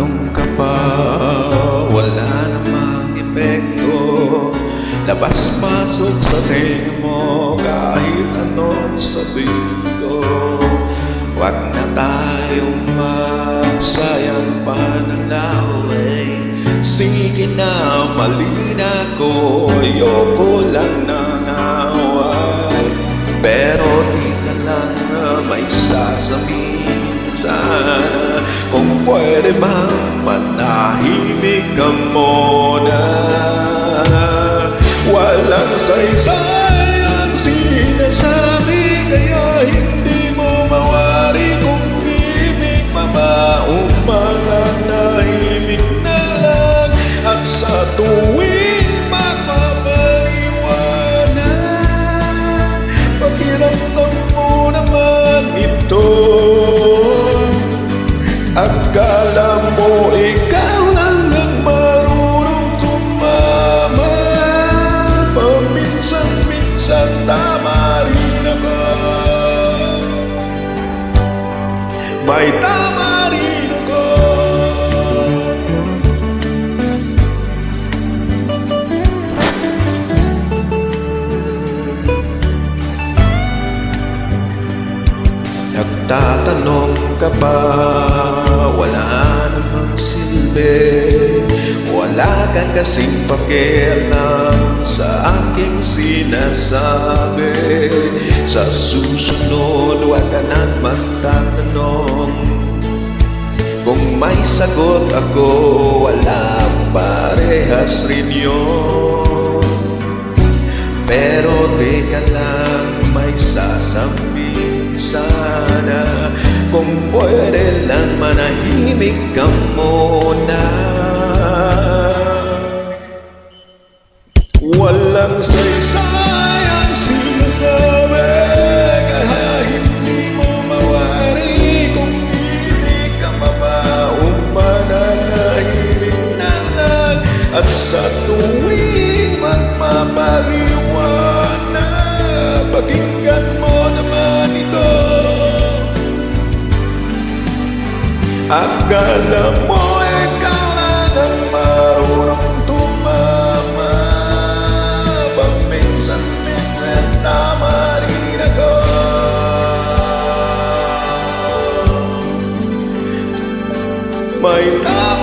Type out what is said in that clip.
Nagtatanong ka pa, wala namang epekto. Labas-pasok sa tenga mo kahit anong sabihin ko. Huwag na tayong magsayang panalaway. Sige na, mali na ko, ayoko lang ng away. Pero di ka lang may sasabihin sana. Kung pwede bang manahimik ka muna. Walang saysay ang sinasabi, kaya hindi mo mawari kung ibig mamaong mga nahimik na lang. At sa tuwing magpapaliwanag, pakiramdam mo naman ito. Akala mo ikaw lang ang marunong tumama. Paminsan-minsan tama rin ako. May tama rin ako. Nagtatanong ka ba, wala namang silbi. Wala kang kasing pakialam sa aking sinasabi. Sa susunod, huwag ka nang magtatanong. Kung may sagot ako, walang parehas rin yun. Pero di ka lang may sasabihin sana. Kung pwede lang manahimik ka muna. Walang saysay ang sinasabi, kaya hindi mo mawari kung hindi ka mabaong mananahimik na lang. At sa tuwing magpapaliwanag, pakinggan mo naman ito. Akala mo ikaw lang ang marunong tumama. Paminsan-minsan tama rin ako. May tama